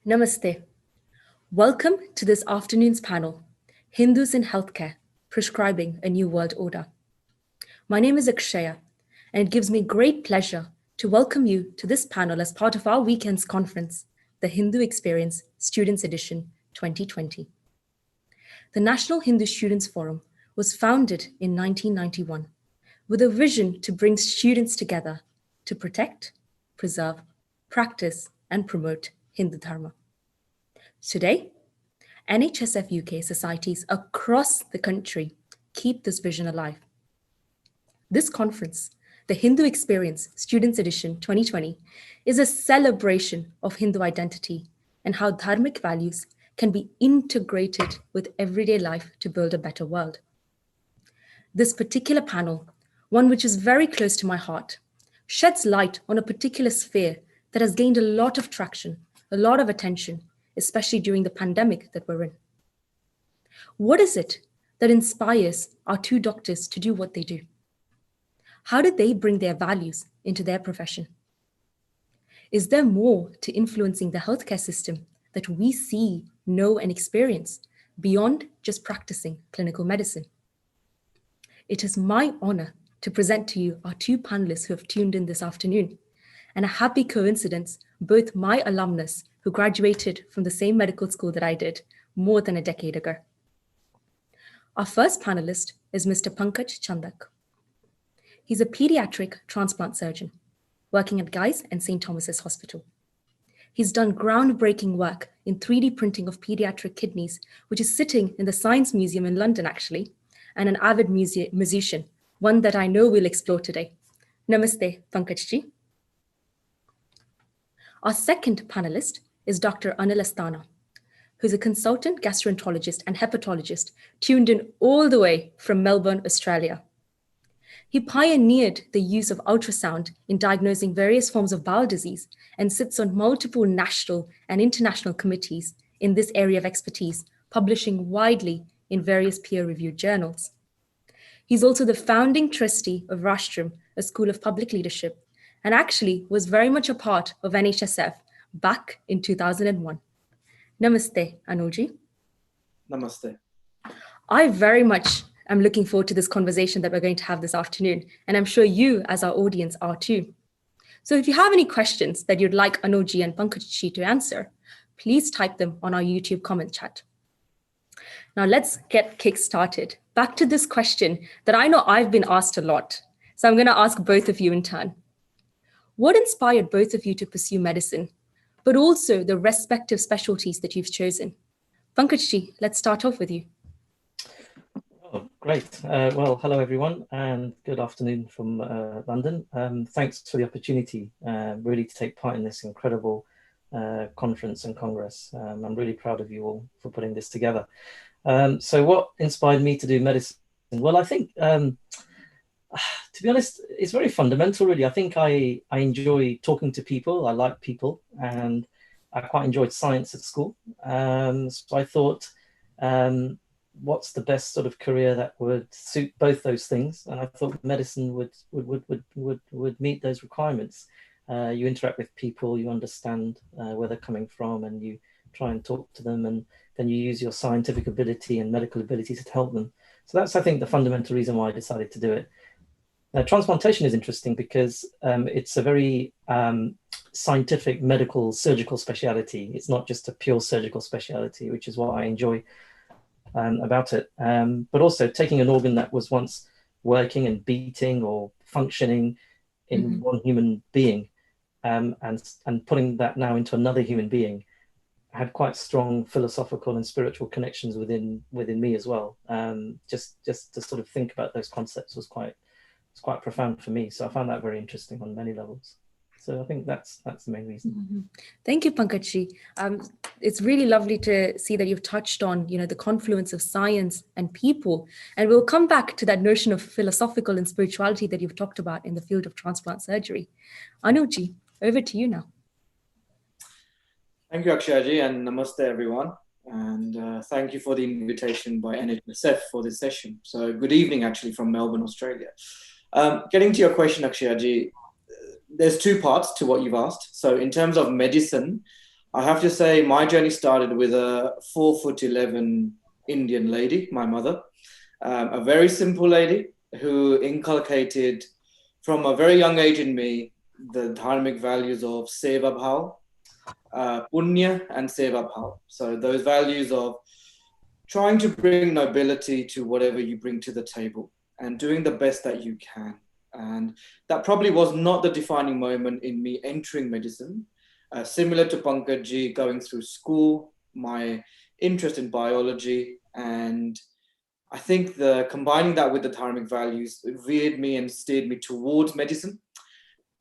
Namaste. Welcome to this afternoon's panel, Hindus in Healthcare, Prescribing a New World Order. My name is Akshaya, and it gives me great pleasure to welcome you to this panel as part of our weekend's conference, the Hindu Experience Students Edition 2020. The National Hindu Students Forum was founded in 1991 with a vision to bring students together to protect, preserve, practice, and promote Hindu Dharma. Today, NHSF UK societies across the country keep this vision alive. This conference, the Hindu Experience Students Edition 2020, is a celebration of Hindu identity and how dharmic values can be integrated with everyday life to build a better world. This particular panel, one which is very close to my heart, sheds light on a particular sphere that has gained a lot of traction, a lot of attention, especially during the pandemic that we're in. What is it that inspires our two doctors to do what they do? How did they bring their values into their profession? Is there more to influencing the healthcare system that we see, know, and experience beyond just practicing clinical medicine? It is my honor to present to you our two panelists who have tuned in this afternoon, and a happy coincidence, both my alumnus who graduated from the same medical school that I did more than a decade ago. Our first panelist is Mr. Pankaj Chandak. He's a pediatric transplant surgeon working at Guy's and St. Thomas's Hospital. He's done groundbreaking work in 3D printing of pediatric kidneys, which is sitting in the Science Museum in London, actually, and an avid musician, one that I know we'll explore today. Namaste, Pankaj-ji. Our second panelist is Dr. Anil Asthana, who's a consultant gastroenterologist and hepatologist tuned in all the way from Melbourne, Australia. He pioneered the use of ultrasound in diagnosing various forms of bowel disease and sits on multiple national and international committees in this area of expertise, publishing widely in various peer-reviewed journals. He's also the founding trustee of Rashtram, a school of public leadership, and actually was very much a part of NHSF back in 2001. Namaste, Anulji. Namaste. I very much am looking forward to this conversation that we're going to have this afternoon, and I'm sure you as our audience are too. So if you have any questions that you'd like Anulji and Pankaj to answer, please type them on our YouTube comment chat. Now let's get kick-started. Back to this question that I know I've been asked a lot. So I'm going to ask both of you in turn. What inspired both of you to pursue medicine, but also the respective specialties that you've chosen? Pankaj, let's start off with you. Oh, great. Well, hello, everyone, and good afternoon from London. Thanks for the opportunity really to take part in this incredible conference and congress. I'm really proud of you all for putting this together. So what inspired me to do medicine? Well, I think, to be honest, it's very fundamental, really. I think I enjoy talking to people. I like people, and I quite enjoyed science at school. So I thought, what's the best sort of career that would suit both those things? And I thought medicine would meet those requirements. You interact with people, you understand where they're coming from, and you try and talk to them, and then you use your scientific ability and medical ability to help them. So that's, I think, the fundamental reason why I decided to do it. Transplantation is interesting because it's a very scientific, medical, surgical speciality. It's not just a pure surgical speciality, which is what I enjoy about it. But also taking an organ that was once working and beating or functioning in one human being and putting that now into another human being had quite strong philosophical and spiritual connections within me as well. Just to sort of think about those concepts was quite profound for me. So I found that very interesting on many levels. So I think that's the main reason. Thank you, Pankaj. It's really lovely to see that you've touched on, the confluence of science and people. And we'll come back to that notion of philosophical and spirituality that you've talked about in the field of transplant surgery. Anulji, over to you now. Thank you, Akshayaji, and namaste, everyone. And thank you for the invitation by NHSF for this session. So good evening, actually, from Melbourne, Australia. Getting to your question, Akshayaji, there's two parts to what you've asked. So in terms of medicine, I have to say my journey started with a 4'11" Indian lady, my mother, a very simple lady who inculcated from a very young age in me the dharmic values of seva bhav, punya, and seva bhav. So those values of trying to bring nobility to whatever you bring to the table and doing the best that you can. And that probably was not the defining moment in me entering medicine. Similar to Pankaj ji, going through school, my interest in biology, and I think the combining that with the dharmic values veered me and steered me towards medicine.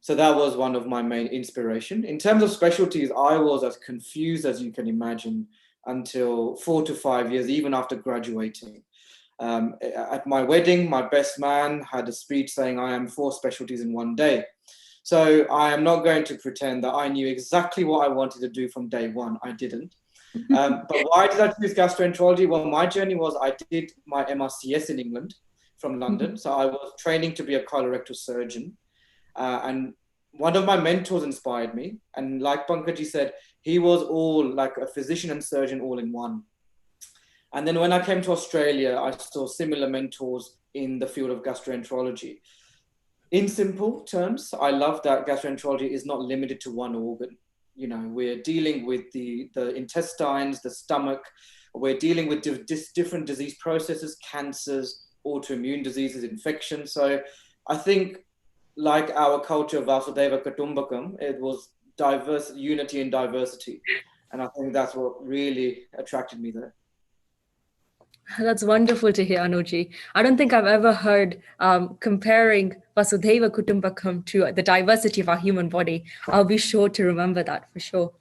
So that was one of my main inspiration. In terms of specialties, I was as confused as you can imagine until 4 to 5 years, even after graduating. At my wedding, my best man had a speech saying, I am 4 specialties in one day. So I am not going to pretend that I knew exactly what I wanted to do from day one. I didn't. But why did I choose gastroenterology? Well, my journey was I did my MRCS in England from London. So I was training to be a colorectal surgeon. And one of my mentors inspired me. And like Pankaj said, he was all like a physician and surgeon all in one. And then when I came to Australia, I saw similar mentors in the field of gastroenterology. In simple terms, I love that gastroenterology is not limited to one organ. You know, we're dealing with the intestines, the stomach. We're dealing with different disease processes, cancers, autoimmune diseases, infections. So I think like our culture, Vasudeva Kutumbakam, it was diverse, unity and diversity. And I think that's what really attracted me there. That's wonderful to hear, Anuji. I don't think I've ever heard comparing Vasudhaiva Kutumbakam to the diversity of our human body. I'll be sure to remember that for sure.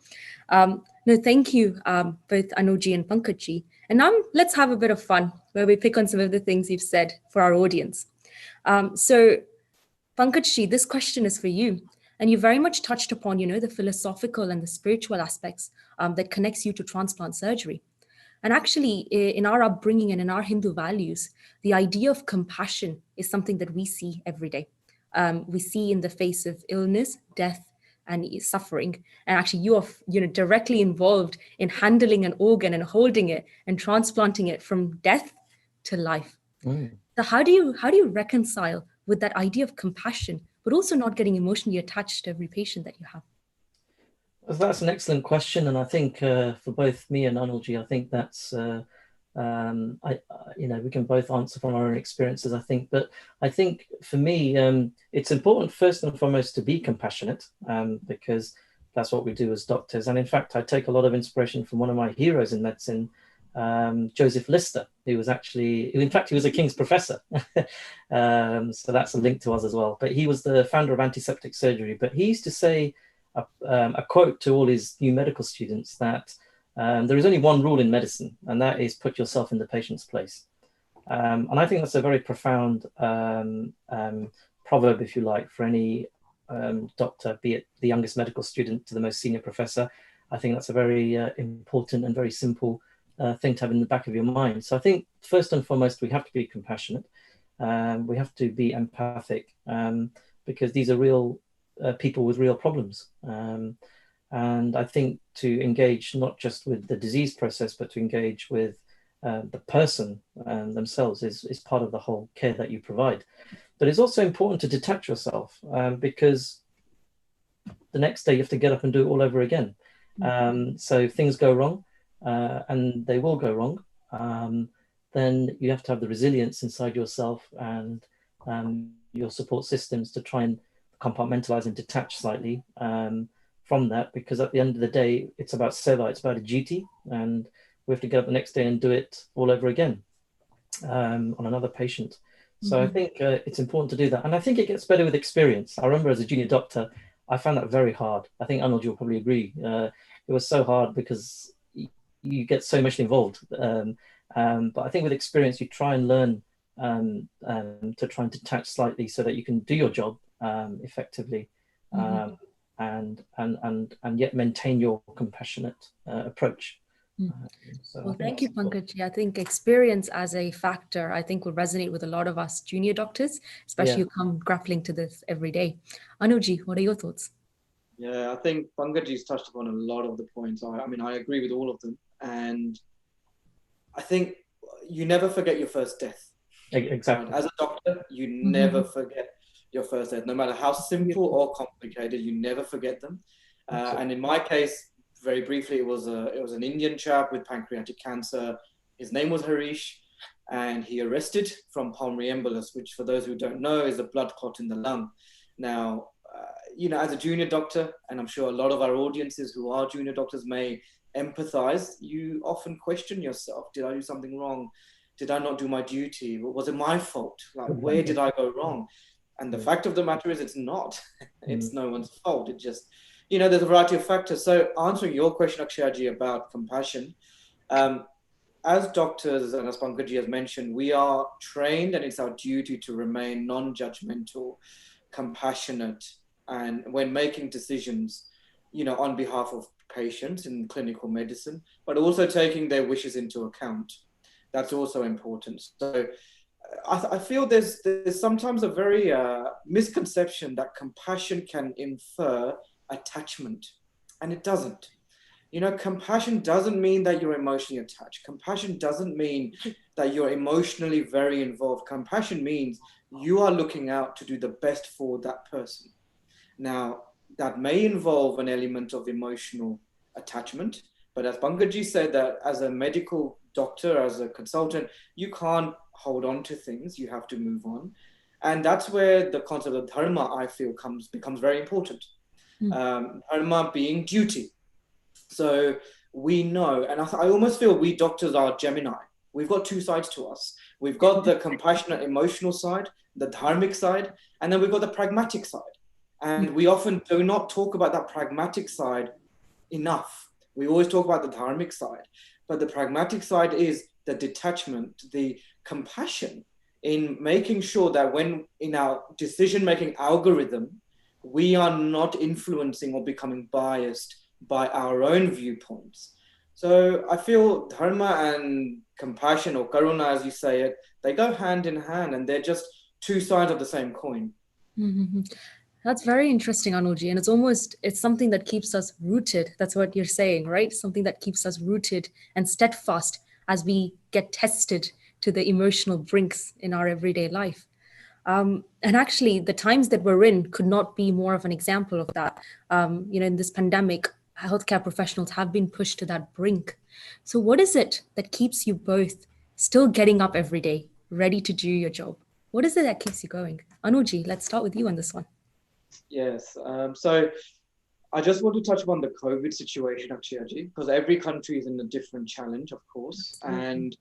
No, thank you, both Anuji and Pankaj. And now let's have a bit of fun where we pick on some of the things you've said for our audience. So, Pankaj, this question is for you. And you very much touched upon, the philosophical and the spiritual aspects that connects you to transplant surgery. And actually, in our upbringing and in our Hindu values, the idea of compassion is something that we see every day. We see in the face of illness, death, and suffering. And actually, you are, directly involved in handling an organ and holding it and transplanting it from death to life. Mm. So how do you reconcile with that idea of compassion, but also not getting emotionally attached to every patient that you have? That's an excellent question, and I think for both me and Anilji, I think that's we can both answer from our own experiences. I think, but I think for me, it's important first and foremost to be compassionate, because that's what we do as doctors. And in fact, I take a lot of inspiration from one of my heroes in medicine, Joseph Lister, who was he was a King's professor. So that's a link to us as well. But he was the founder of antiseptic surgery. But he used to say a quote to all his new medical students that there is only one rule in medicine, and that is put yourself in the patient's place. And I think that's a very profound proverb, if you like, for any doctor, be it the youngest medical student to the most senior professor. I think that's a very important and very simple thing to have in the back of your mind. So I think first and foremost, we have to be compassionate. We have to be empathic, because these are real people with real problems. And I think to engage not just with the disease process, but to engage with the person themselves is part of the whole care that you provide. But it's also important to detach yourself, because the next day you have to get up and do it all over again. So if things go wrong, and they will go wrong, then you have to have the resilience inside yourself and your support systems to try and compartmentalize and detach slightly from that, because at the end of the day, it's about seva, it's about a duty, and we have to get up the next day and do it all over again on another patient. So I think it's important to do that. And I think it gets better with experience. I remember as a junior doctor, I found that very hard. I think Arnold, you'll probably agree. It was so hard because you get so much involved. But I think with experience, you try and learn to try and detach slightly so that you can do your job effectively, and yet maintain your compassionate approach. Well, thank you, Pankaj. I think experience as a factor, I think, will resonate with a lot of us junior doctors, especially who come grappling to this every day. Anuji, what are your thoughts? Yeah, I think Pankaj's touched upon a lot of the points. I mean, I agree with all of them. And I think you never forget your first death. Exactly. Right? As a doctor, you never Mhm. forget your first death. No matter how simple Beautiful. or complicated, you never forget them. Absolutely. And in my case, very briefly, it was an Indian chap with pancreatic cancer. His name was Harish, and he arrested from pulmonary embolus, which, for those who don't know, is a blood clot in the lung. Now, as a junior doctor, and I'm sure a lot of our audiences who are junior doctors may empathize, you often question yourself: Did I do something wrong? Did I not do my duty? Was it my fault? Like, where Exactly. did I go wrong? And the Yeah. fact of the matter is, it's not. Mm. It's no one's fault. It just, there's a variety of factors. So, answering your question, Akshayaji, about compassion, um, as doctors, and as Pankaj has mentioned, we are trained and it's our duty to remain non-judgmental, compassionate, and when making decisions, on behalf of patients in clinical medicine, but also taking their wishes into account. That's also important. So I feel there's sometimes a very misconception that compassion can infer attachment, and it doesn't. Compassion doesn't mean that you're emotionally attached. Compassion doesn't mean that you're emotionally very involved. Compassion means you are looking out to do the best for that person. Now, that may involve an element of emotional attachment, but as Pankaji said, that as a medical doctor, as a consultant, you can't hold on to things. You have to move on, and that's where the concept of dharma, I feel, becomes very important. Mm. Dharma being duty. So we know, and I almost feel we doctors are Gemini. We've got two sides to us. We've got the compassionate, emotional side, the dharmic side, and then we've got the pragmatic side. And we often do not talk about that pragmatic side enough. We always talk about the dharmic side, but the pragmatic side is the detachment, the compassion in making sure that when in our decision making algorithm, we are not influencing or becoming biased by our own viewpoints. So I feel dharma and compassion, or karuna as you say it, they go hand in hand, and they're just two sides of the same coin. Mhm. That's very interesting, Anuji. And it's something that keeps us rooted. That's what you're saying, right? Something that keeps us rooted and steadfast as we get tested to the emotional brinks in our everyday life. And actually, the times that we're in could not be more of an example of that. In this pandemic, healthcare professionals have been pushed to that brink. So, what is it that keeps you both still getting up every day, ready to do your job? What is it that keeps you going? Anuji, let's start with you on this one. Yes. So I just want to touch upon the COVID situation, actually, because every country is in a different challenge, of course. Absolutely.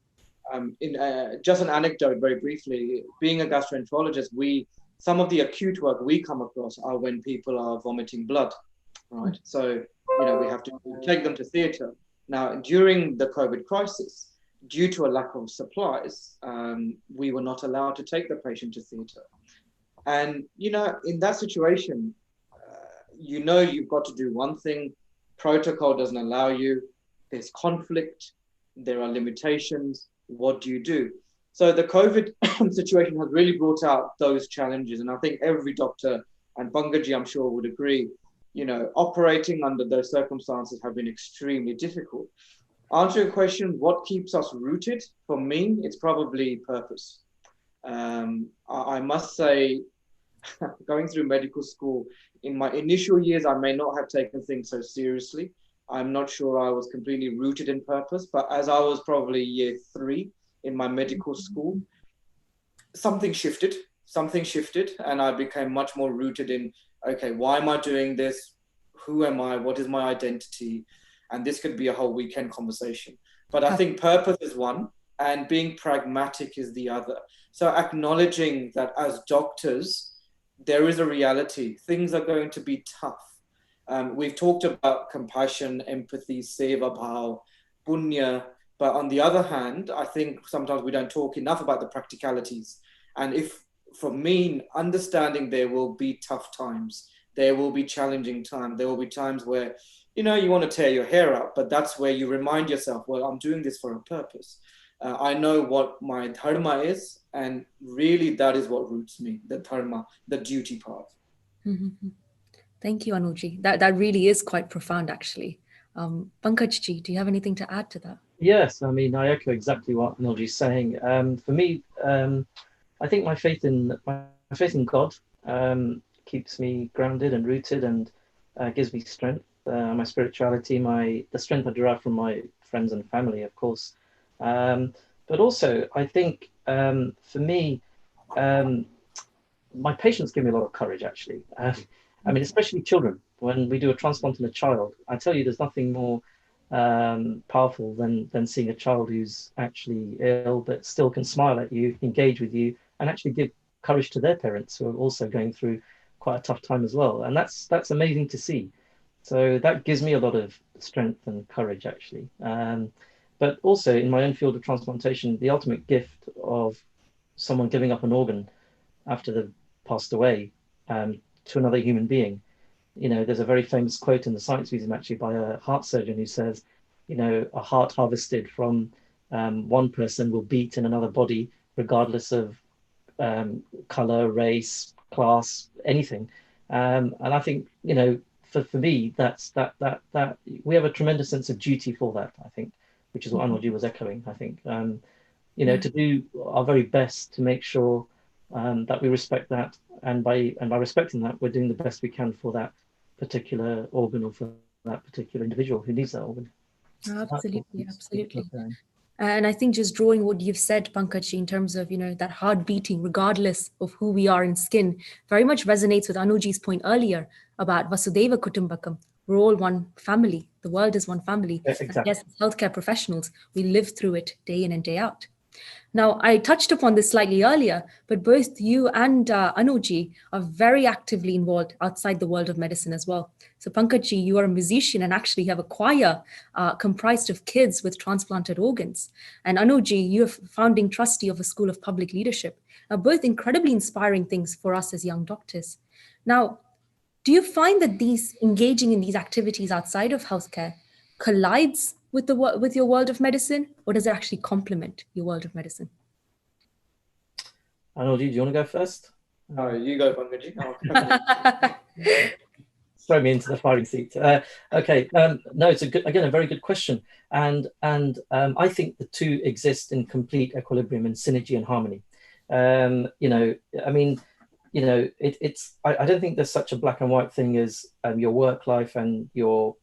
And just an anecdote, very briefly, being a gastroenterologist, some of the acute work we come across are when people are vomiting blood, right? So, we have to take them to theatre. Now, during the COVID crisis, due to a lack of supplies, we were not allowed to take the patient to theatre. And, in that situation, you've got to do one thing, protocol doesn't allow you, there's conflict, there are limitations. What do you do? So the COVID situation has really brought out those challenges. And I think every doctor, and Bangaji, I'm sure, would agree, operating under those circumstances have been extremely difficult. Answer your question, what keeps us rooted? For me, it's probably purpose. I must say, going through medical school, in my initial years, I may not have taken things so seriously. I'm not sure I was completely rooted in purpose, but as I was probably year 3 in my medical school, something shifted. Something shifted, and I became much more rooted in, okay, why am I doing this? Who am I? What is my identity? And this could be a whole weekend conversation. But I think purpose is one, and being pragmatic is the other. So acknowledging that as doctors, there is a reality. Things are going to be tough. We've talked about compassion, empathy, seva bhav, punya, but on the other hand, I think sometimes we don't talk enough about the practicalities. And if, for me, understanding there will be tough times, there will be challenging times, there will be times where, you want to tear your hair out, but that's where you remind yourself, well, I'm doing this for a purpose. I know what my dharma is, and really that is what roots me, the dharma, the duty part. Mhm. Thank you, Anuji. That really is quite profound, actually. Pankaj ji, do you have anything to add to that? Yes, I mean, I echo exactly what Anilji's saying. For me, I think my faith in God keeps me grounded and rooted and gives me strength. My spirituality, the strength I derive from my friends and family, of course. Um, but also, I think for me, um, my patients give me a lot of courage, actually. I mean, especially children. When we do a transplant in a child, I tell you, there's nothing more powerful than seeing a child who's actually ill but still can smile at you, engage with you, and actually give courage to their parents who are also going through quite a tough time as well. And that's amazing to see. So that gives me a lot of strength and courage, actually. But also in my own field of transplantation, the ultimate gift of someone giving up an organ after they've passed away to another human being. There's a very famous quote in the Science Museum actually by a heart surgeon who says, a heart harvested from one person will beat in another body, regardless of color, race, class, anything. And I think, for me, that we have a tremendous sense of duty for that, I think, which is what Anwar was echoing, I think. To do our very best to make sure that we respect that, and by respecting that, we're doing the best we can for that particular organ or for that particular individual who needs that organ. Absolutely, absolutely. And I think just drawing what you've said, Pankaj, in terms of, that heart beating, regardless of who we are in skin, very much resonates with Anuji's point earlier about Vasudeva Kutumbakam. We're all one family. The world is one family. Yeah, exactly. And yes, as healthcare professionals, we live through it day in and day out. Now, I touched upon this slightly earlier, but both you and Anuji are very actively involved outside the world of medicine as well. So, Pankajji, you are a musician and actually have a choir comprised of kids with transplanted organs. And Anuji, you're founding trustee of a school of public leadership. Both incredibly inspiring things for us as young doctors. Now, do you find that these engaging in these activities outside of healthcare collides with your world of medicine, or does it actually complement your world of medicine? Anil, do you want to go first? No, you go, Pankaj. Throw me into the firing seat. Okay, no, it's a very good question, and I think the two exist in complete equilibrium and synergy and harmony. I mean, I don't think there's such a black and white thing as your work life and your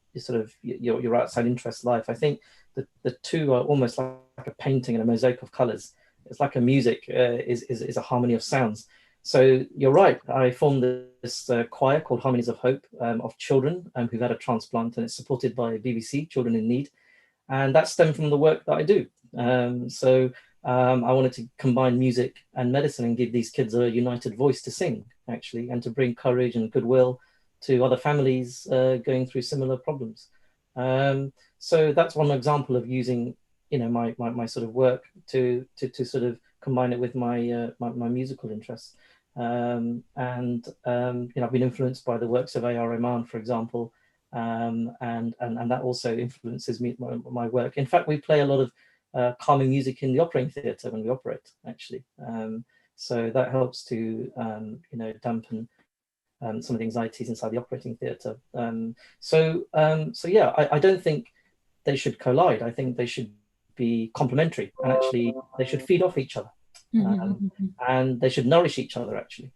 outside interest life. I think the two are almost like a painting and a mosaic of colors. It's like a music is a harmony of sounds. So you're right. I formed this choir called Harmonies of Hope of children who've had a transplant, and it's supported by BBC Children in Need, and that stemmed from the work that I do. I wanted to combine music and medicine and give these kids a united voice to sing, actually, and to bring courage and goodwill to other families going through similar problems. So that's one example of using, my sort of work to sort of combine it with my musical interests. I've been influenced by the works of A.R. Rahman, for example, and that also influences my work. In fact, we play a lot of calming music in the operating theatre when we operate, actually. So that helps to, dampen some of the anxieties inside the operating theatre. I don't think they should collide. I think they should be complementary, and actually they should feed off each other. And they should nourish each other, actually.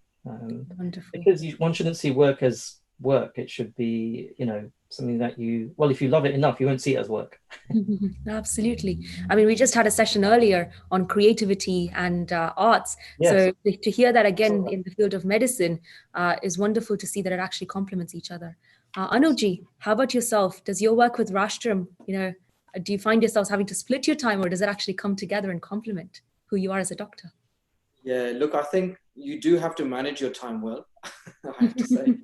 Because one shouldn't see work as work. It should be, something that if you love it enough, you won't see it as work. Absolutely. I mean, we just had a session earlier on creativity and arts. Yes. So to hear that again in the field of medicine is wonderful to see that it actually complements each other. Anuji, how about yourself? Does your work with Rashtram, do you find yourselves having to split your time, or does it actually come together and complement who you are as a doctor? Yeah, look, I think you do have to manage your time well, I have to say.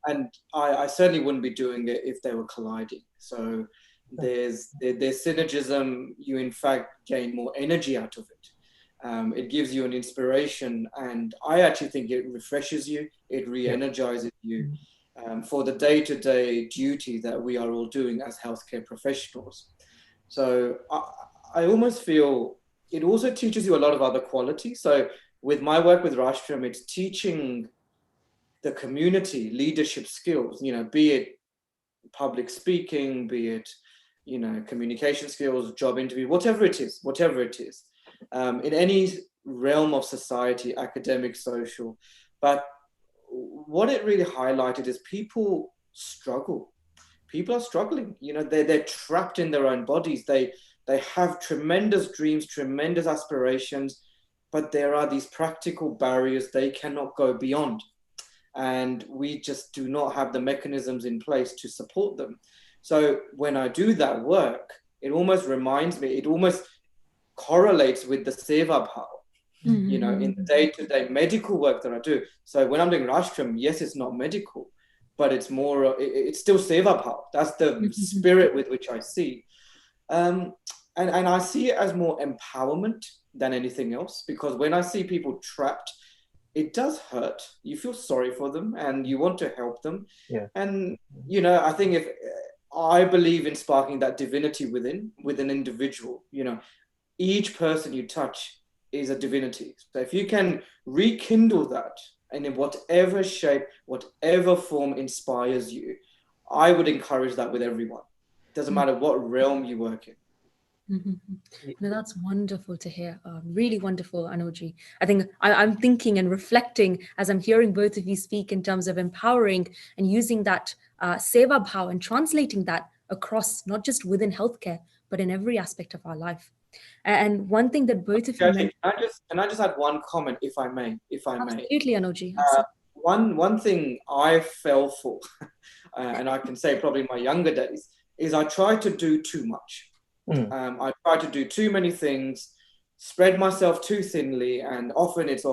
And I certainly wouldn't be doing it if they were colliding. So there's synergism. You, in fact, gain more energy out of it. It gives you an inspiration. And I actually think it refreshes you. It re-energizes you for the day-to-day duty that we are all doing as healthcare professionals. So I almost feel it also teaches you a lot of other qualities. So with my work with Rashtram, it's teaching the community leadership skills, be it public speaking, be it, communication skills, job interview, whatever it is, in any realm of society, academic, social. But what it really highlighted is people struggle. People are struggling. They're trapped in their own bodies. They have tremendous dreams, tremendous aspirations, but there are these practical barriers they cannot go beyond. And we just do not have the mechanisms in place to support them. So when I do that work, it almost reminds me, it almost correlates with the seva bhav, in the day-to-day medical work that I do. So when I'm doing Rashtram, yes, it's not medical, but it's more, it's still seva bhav. That's the spirit with which I see. And I see it as more empowerment than anything else, because when I see people trapped, it does hurt. You feel sorry for them and you want to help them. Yeah. And, I think I believe in sparking that divinity within an individual, each person you touch is a divinity. So if you can rekindle that, and in whatever shape, whatever form inspires you, I would encourage that with everyone. It doesn't matter what realm you work in. No, that's wonderful to hear. Really wonderful, Anuji. I think I'm thinking and reflecting as I'm hearing both of you speak in terms of empowering and using that seva bhav and translating that across not just within healthcare, but in every aspect of our life. And one thing that both of you mentioned. Can I just add one comment, if I may? Absolutely, Anuji. One thing I fell for, and I can say probably in my younger days, is I tried to do too much. I try to do too many things, spread myself too thinly, and often it's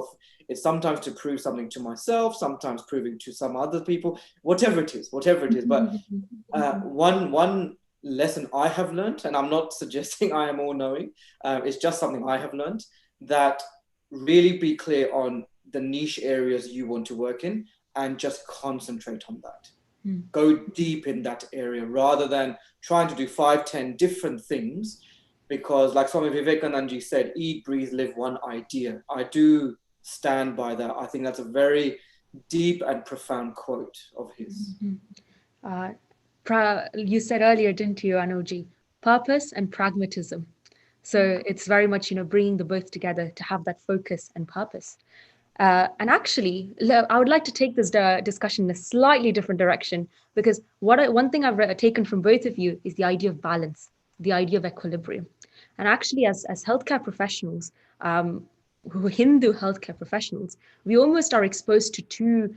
sometimes to prove something to myself, sometimes proving to some other people, whatever it is. But one lesson I have learned, and I'm not suggesting I am all knowing, it's just something I have learned, that really be clear on the niche areas you want to work in and just concentrate on that. Go deep in that area rather than trying to do 5-10 different things, because like Swami Vivekananda said, eat, breathe, live one idea. I do stand by that. I think that's a very deep and profound quote of his. You said earlier, didn't you, Anuji? Purpose and pragmatism. So it's very much, bringing the both together to have that focus and purpose. And actually, I would like to take this discussion in a slightly different direction, because one thing I've taken from both of you is the idea of balance, the idea of equilibrium. And actually, as healthcare professionals, Hindu healthcare professionals, we almost are exposed to two,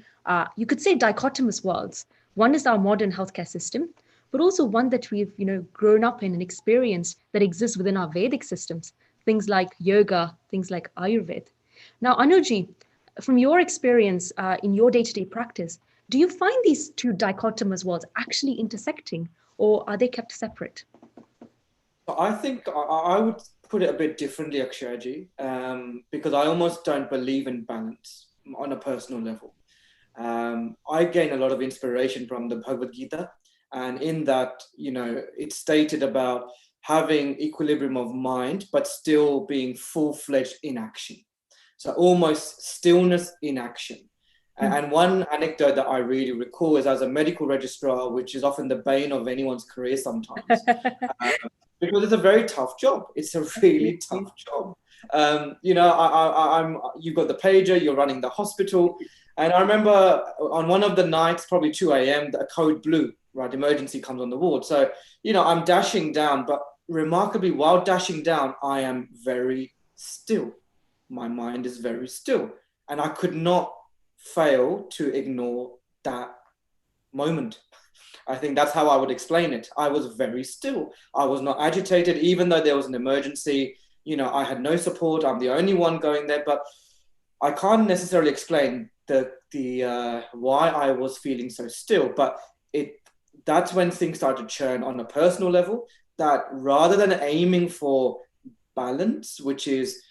you could say, dichotomous worlds. One is our modern healthcare system, but also one that we've grown up in and experienced that exists within our Vedic systems, things like yoga, things like Ayurveda. Now, Anuji, from your experience in your day-to-day practice, do you find these two dichotomous worlds actually intersecting, or are they kept separate? I think I would put it a bit differently, Akshayaji, because I almost don't believe in balance on a personal level. I gain a lot of inspiration from the Bhagavad Gita, and in that, it's stated about having equilibrium of mind, but still being full-fledged in action. So almost stillness in action. And one anecdote that I really recall is as a medical registrar, which is often the bane of anyone's career sometimes, because it's a very tough job. It's a really tough job. You've got the pager, you're running the hospital. And I remember on one of the nights, probably 2 a.m., a code blue, right? Emergency comes on the ward. So, I'm dashing down, but remarkably, while dashing down, I am very still. My mind is very still. And I could not fail to ignore that moment. I think that's how I would explain it. I was very still. I was not agitated, even though there was an emergency. I had no support. I'm the only one going there, but I can't necessarily explain the why I was feeling so still. But that's when things started to churn on a personal level, that rather than aiming for balance, which is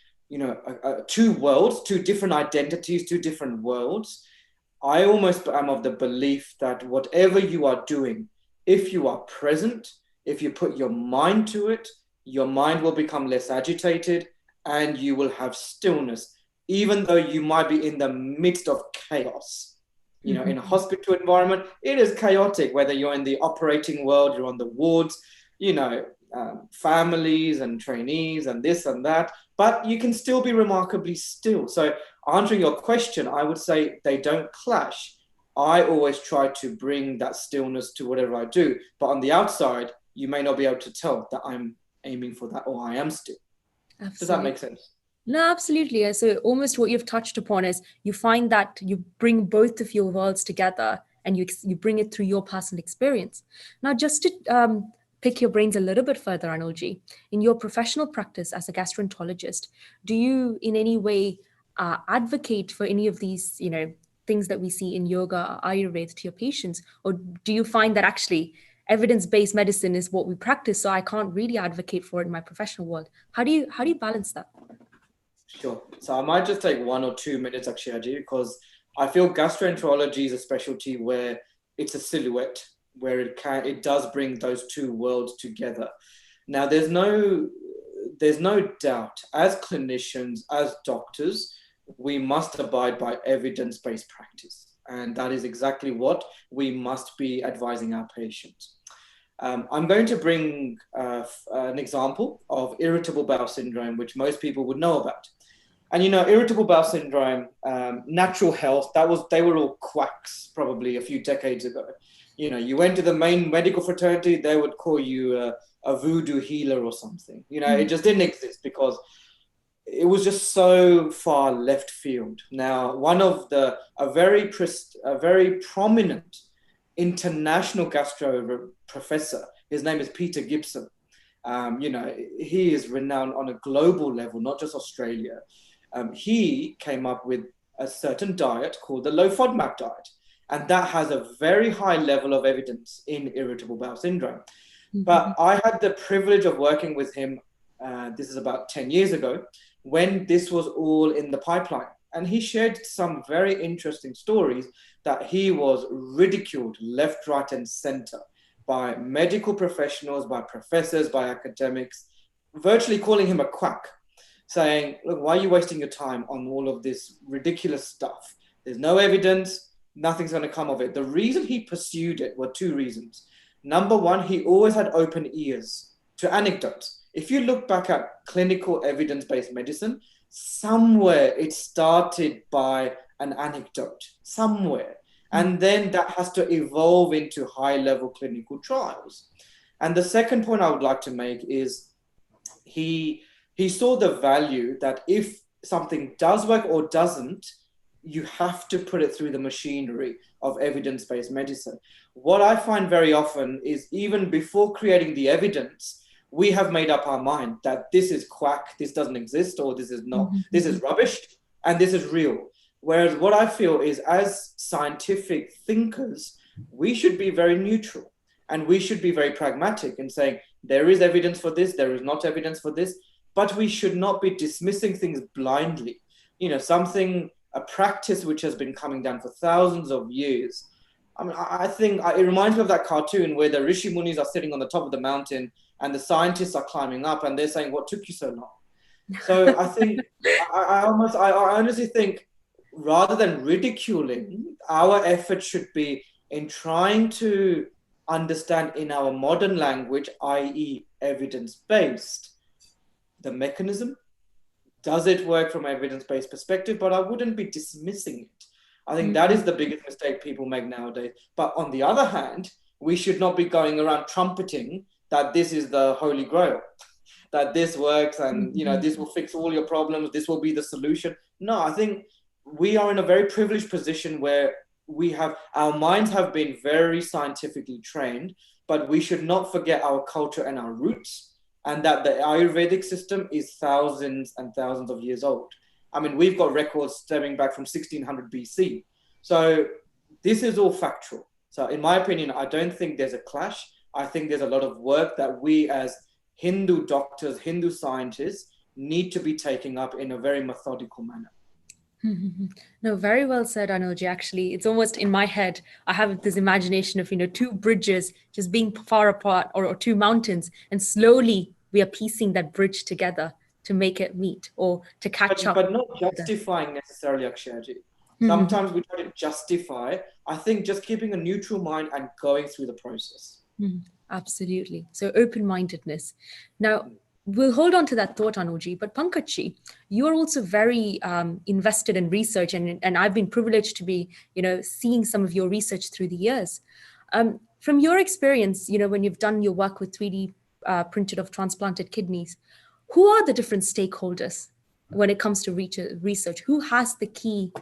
two worlds, two different identities, two different worlds, I almost am of the belief that whatever you are doing, if you are present, if you put your mind to it, your mind will become less agitated and you will have stillness, even though you might be in the midst of chaos. You know, in a hospital environment, it is chaotic, whether you're in the operating world, you're on the wards, you know, families and trainees and this and that, but you can still be remarkably still. So answering your question, I would say they don't clash. I always try to bring that stillness to whatever I do, but on the outside, you may not be able to tell that I'm aiming for that or I am still. Absolutely. Does that make sense? No, absolutely. So almost what you've touched upon is you find that you bring both of your worlds together and you bring it through your personal experience. Now, just to pick your brains a little bit further, Anilji, in your professional practice as a gastroenterologist, do you in any way advocate for any of these, you know, things that we see in yoga or Ayurveda to your patients? Or do you find that actually evidence-based medicine is what we practice, so I can't really advocate for it in my professional world? How do you balance that? Sure. So I might just take 1 or 2 minutes, actually, because I feel gastroenterology is a specialty where it's a silhouette, where it does bring those two worlds together. Now, there's no doubt, as clinicians, as doctors, we must abide by evidence-based practice. And that is exactly what we must be advising our patients. I'm going to bring an example of irritable bowel syndrome, which most people would know about. And, you know, irritable bowel syndrome, natural health, they were all quacks probably a few decades ago. You know, you went to the main medical fraternity, they would call you a voodoo healer or something. You know, it just didn't exist because it was just so far left field. Now, a very prominent international gastro professor, his name is Peter Gibson. You know, he is renowned on a global level, not just Australia. He came up with a certain diet called the low FODMAP diet. And that has a very high level of evidence in irritable bowel syndrome. But I had the privilege of working with him, this is about 10 years ago, when this was all in the pipeline. And he shared some very interesting stories that he was ridiculed left, right, and center by medical professionals, by professors, by academics, virtually calling him a quack, saying, look, why are you wasting your time on all of this ridiculous stuff? There's no evidence, nothing's going to come of it. The reason he pursued it were 2 reasons. Number one, he always had open ears to anecdotes. If you look back at clinical evidence-based medicine, somewhere it started by an anecdote, somewhere. And then that has to evolve into high-level clinical trials. And the second point I would like to make is he saw the value that if something does work or doesn't, you have to put it through the machinery of evidence-based medicine. What I find very often is even before creating the evidence, we have made up our mind that this is quack, this doesn't exist, or this is not, this is rubbish, and this is real. Whereas what I feel is, as scientific thinkers, we should be very neutral and we should be very pragmatic in saying there is evidence for this, there is not evidence for this, but we should not be dismissing things blindly. You know, a practice which has been coming down for thousands of years. I mean, I think it reminds me of that cartoon where the Rishi Munis are sitting on the top of the mountain and the scientists are climbing up and they're saying, what took you so long? So I think, I honestly think, rather than ridiculing, our effort should be in trying to understand in our modern language, i.e. evidence-based, the mechanism. Does it work from an evidence-based perspective? But I wouldn't be dismissing it. I think that is the biggest mistake people make nowadays. But on the other hand, we should not be going around trumpeting that this is the holy grail, that this works and you know this will fix all your problems, this will be the solution. No, I think we are in a very privileged position where our minds have been very scientifically trained, but we should not forget our culture and our roots, and that the Ayurvedic system is thousands and thousands of years old. I mean, we've got records stemming back from 1600 BC. So this is all factual. So in my opinion, I don't think there's a clash. I think there's a lot of work that we as Hindu doctors, Hindu scientists need to be taking up in a very methodical manner. No, very well said, Anilji. Actually, it's almost in my head. I have this imagination of, 2 bridges just being far apart, or 2 mountains, and slowly we are piecing that bridge together to make it meet or to catch up. But not justifying necessarily, Akshayaji. Sometimes we try to justify. I think just keeping a neutral mind and going through the process. Absolutely. So open-mindedness. Now, we'll hold on to that thought, Anuji, but Pankaj, you are also very invested in research, and I've been privileged to be, seeing some of your research through the years. From your experience, when you've done your work with 3D printed of transplanted kidneys, who are the different stakeholders when it comes to research? Who has the key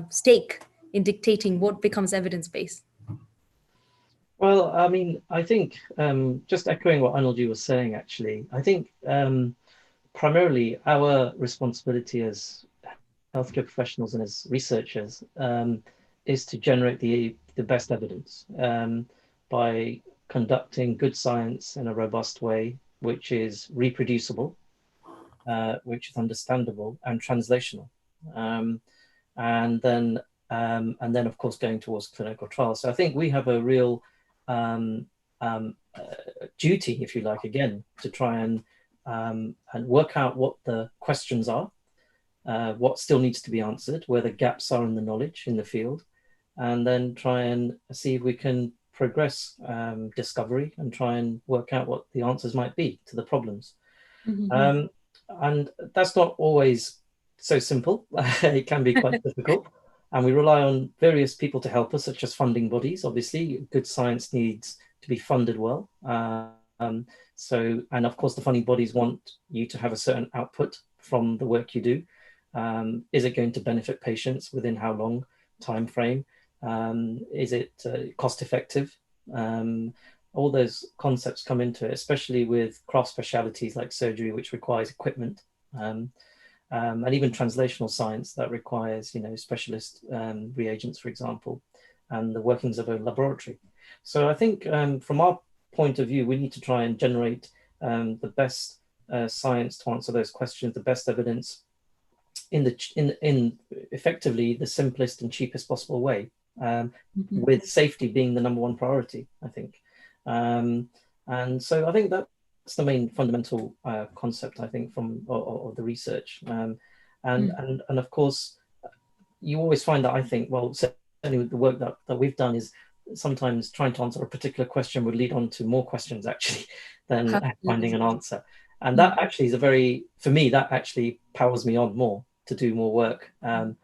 stake in dictating what becomes evidence-based? Well, I mean, I think just echoing what Anilji was saying, actually, I think primarily our responsibility as healthcare professionals and as researchers is to generate the best evidence by conducting good science in a robust way, which is reproducible, which is understandable and translational, and then of course going towards clinical trials. So I think we have a real duty, if you like, again, to try and work out what the questions are, what still needs to be answered, where the gaps are in the knowledge in the field, and then try and see if we can progress discovery and try and work out what the answers might be to the problems. And that's not always so simple. It can be quite difficult. And we rely on various people to help us, such as funding bodies. Obviously, good science needs to be funded well. And of course, the funding bodies want you to have a certain output from the work you do. Is it going to benefit patients within how long time frame? Is it cost effective? All those concepts come into it, especially with craft specialities like surgery, which requires equipment. And even translational science that requires, specialist reagents, for example, and the workings of a laboratory. So I think from our point of view, we need to try and generate the best science to answer those questions, the best evidence in effectively the simplest and cheapest possible way, with safety being the number one priority, I think. And so I think that's the main fundamental concept, I think, of the research. And of course, you always find that, I think, well, certainly with the work that we've done, is sometimes trying to answer a particular question would lead on to more questions, actually, than finding an answer. And that actually is for me, that actually powers me on more to do more work. And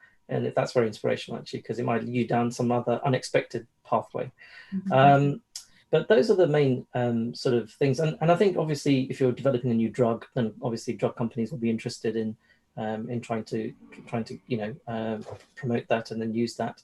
that's very inspirational, actually, because it might lead you down some other unexpected pathway. But those are the main sort of things. And I think, obviously, if you're developing a new drug, then obviously drug companies will be interested in trying to promote that and then use that.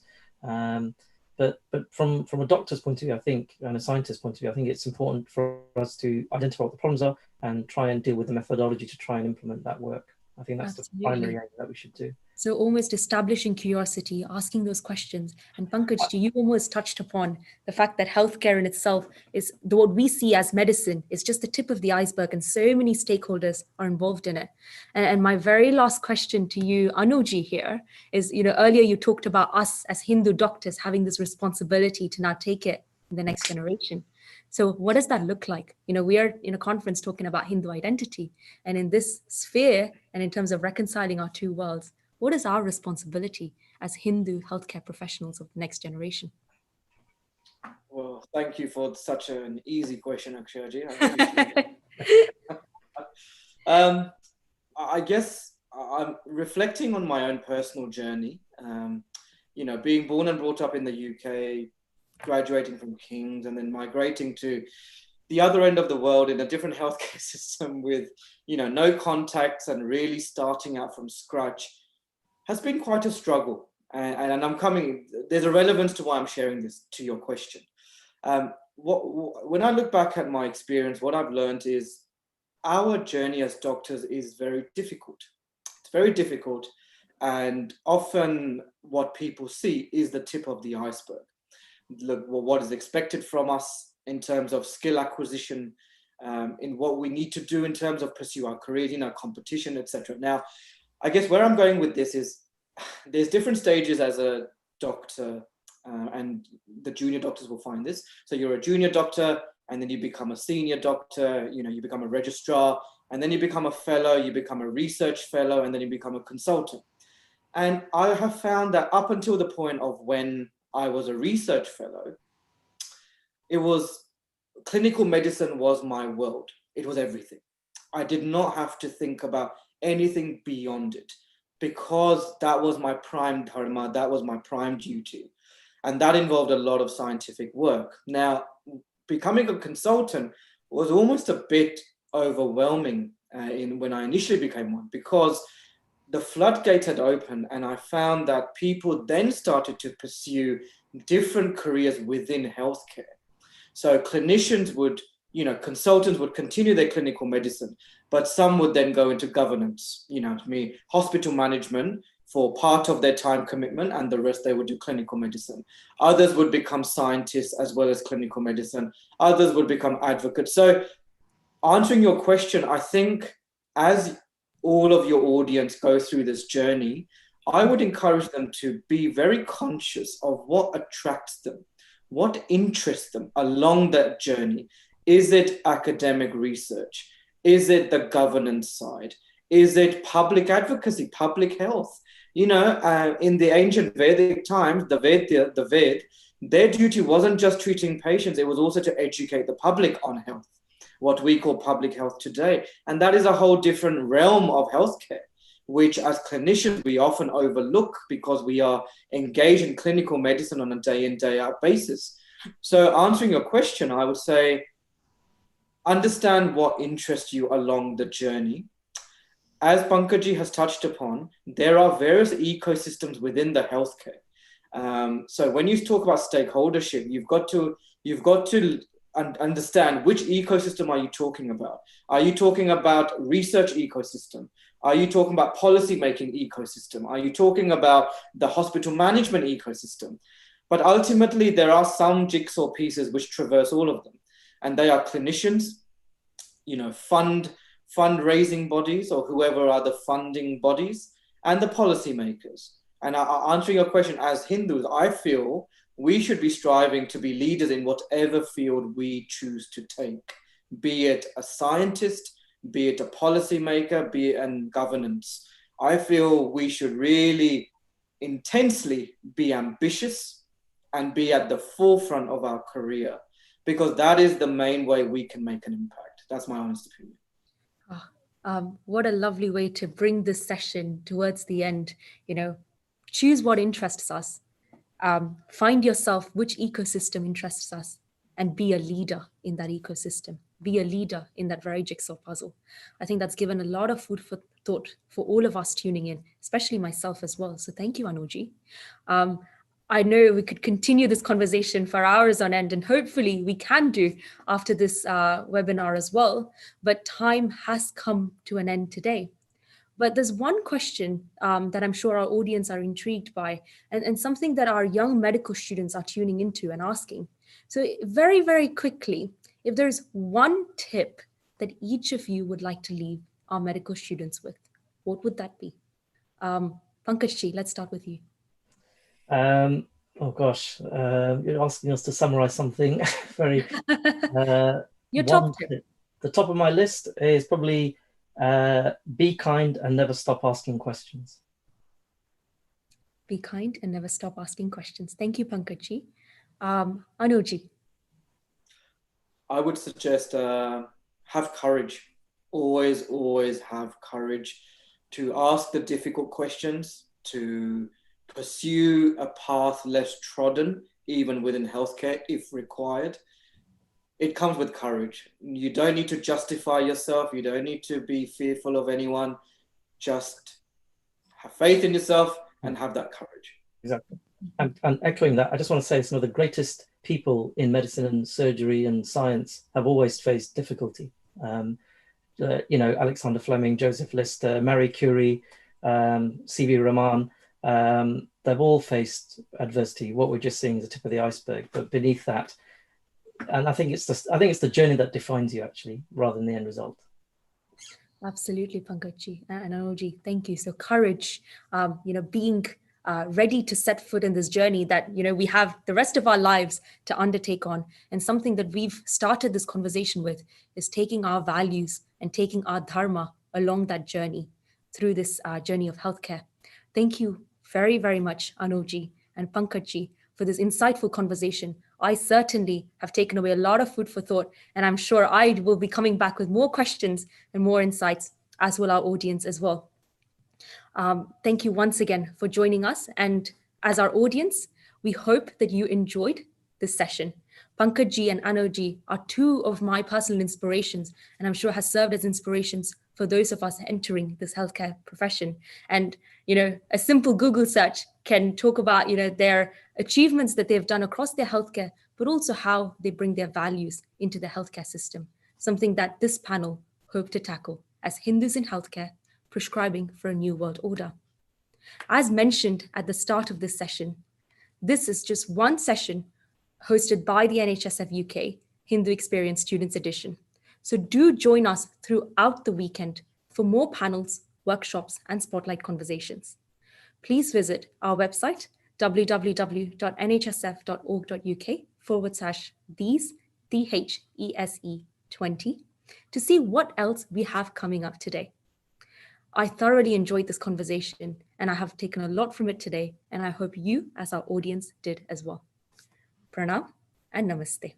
But from a doctor's point of view, I think, and a scientist's point of view, I think it's important for us to identify what the problems are and try and deal with the methodology to try and implement that work. I think that's the primary aim that we should do. So almost establishing curiosity, asking those questions. And Pankaj, you almost touched upon the fact that healthcare in itself is what we see as medicine. It's just the tip of the iceberg, and so many stakeholders are involved in it. And my very last question to you, Anuji, here is, earlier you talked about us as Hindu doctors having this responsibility to now take it in the next generation. So what does that look like? We are in a conference talking about Hindu identity. And in this sphere, and in terms of reconciling our two worlds, what is our responsibility as Hindu healthcare professionals of the next generation? Well, thank you for such an easy question, Akshayaji. I guess I'm reflecting on my own personal journey. Being born and brought up in the UK, graduating from King's, and then migrating to the other end of the world in a different healthcare system with, no contacts and really starting out from scratch has been quite a struggle. And there's a relevance to why I'm sharing this to your question. When I look back at my experience, what I've learned is our journey as doctors is very difficult. It's very difficult. And often what people see is the tip of the iceberg. Look, what is expected from us in terms of skill acquisition, in what we need to do in terms of pursue our career, our competition, etc. Now, I guess where I'm going with this is there's different stages as a doctor, and the junior doctors will find this. So you're a junior doctor, and then you become a senior doctor, you become a registrar, and then you become a fellow, you become a research fellow, and then you become a consultant. And I have found that up until the point of when I was a research fellow, it was clinical medicine was my world. It was everything. I did not have to think about anything beyond it because that was my prime dharma, that was my prime duty. And that involved a lot of scientific work. Now, becoming a consultant was almost a bit overwhelming when I initially became one, because the floodgate had opened and I found that people then started to pursue different careers within healthcare. So clinicians would, consultants would continue their clinical medicine, but some would then go into governance, hospital management for part of their time commitment, and the rest they would do clinical medicine. Others would become scientists as well as clinical medicine. Others would become advocates. So answering your question, I think as all of your audience go through this journey, I would encourage them to be very conscious of what attracts them, what interests them along that journey. Is it academic research? Is it the governance side? Is it public advocacy, public health? In the ancient Vedic times, the Ved, their duty wasn't just treating patients, it was also to educate the public on health, what we call public health today. And that is a whole different realm of healthcare, which as clinicians we often overlook because we are engaged in clinical medicine on a day in, day out basis. So answering your question, I would say, understand what interests you along the journey. As Pankaj has touched upon, there are various ecosystems within the healthcare. So when you talk about stakeholdership, you've got to understand which ecosystem are you talking about. Are you talking about research ecosystem? Are you talking about policy making ecosystem? Are you talking about the hospital management ecosystem? But ultimately, there are some jigsaw pieces which traverse all of them, and they are clinicians, fundraising bodies or whoever are the funding bodies, and the policymakers. And answering your question, as Hindus, I feel we should be striving to be leaders in whatever field we choose to take, be it a scientist, be it a policymaker, be it in governance. I feel we should really intensely be ambitious and be at the forefront of our career, because that is the main way we can make an impact. That's my honest opinion. What a lovely way to bring this session towards the end. Choose what interests us. Find yourself which ecosystem interests us and be a leader in that ecosystem. Be a leader in that very jigsaw puzzle. I think that's given a lot of food for thought for all of us tuning in, especially myself as well. So thank you, Anuji. I know we could continue this conversation for hours on end, and hopefully we can do after this webinar as well. But time has come to an end today. But there's one question that I'm sure our audience are intrigued by, and something that our young medical students are tuning into and asking. So very, very quickly, if there's one tip that each of you would like to leave our medical students with, what would that be? Pankaj, let's start with you. Oh gosh, you're asking us to summarize something very. Your top tip. The top of my list is probably be kind and never stop asking questions. Be kind and never stop asking questions. Thank you, Pankaj. Anuji. I would suggest have courage. Always have courage to ask the difficult questions, to pursue a path less trodden, even within healthcare, if required. It comes with courage. You don't need to justify yourself. You don't need to be fearful of anyone. Just have faith in yourself and have that courage. Exactly. And echoing that, I just want to say some of the greatest people in medicine and surgery and science have always faced difficulty. Alexander Fleming, Joseph Lister, Marie Curie, C.V. Raman, they've all faced adversity. What we're just seeing is the tip of the iceberg, but beneath that, and I think it's the journey that defines you, actually, rather than the end result. Absolutely, Pankaj and Anuji, thank you. So courage, being ready to set foot in this journey that we have the rest of our lives to undertake on. And something that we've started this conversation with is taking our values and taking our dharma along that journey through this journey of healthcare. Thank you very, very much, Anilji and Pankajji, for this insightful conversation. I certainly have taken away a lot of food for thought, and I'm sure I will be coming back with more questions and more insights, as will our audience as well. Thank you once again for joining us. And as our audience, we hope that you enjoyed this session. Pankajji and Anilji are two of my personal inspirations, and I'm sure has served as inspirations for those of us entering this healthcare profession. And, a simple Google search can talk about, their achievements that they've done across their healthcare, but also how they bring their values into the healthcare system, something that this panel hope to tackle as Hindus in healthcare, prescribing for a new world order. As mentioned at the start of this session, this is just one session hosted by the NHSF UK Hindu Experience Students Edition. So do join us throughout the weekend for more panels, workshops, and spotlight conversations. Please visit our website, www.nhsf.org.uk/these, T.H.E.S.E 20, to see what else we have coming up today. I thoroughly enjoyed this conversation and I have taken a lot from it today, and I hope you as our audience did as well. Pranam and Namaste.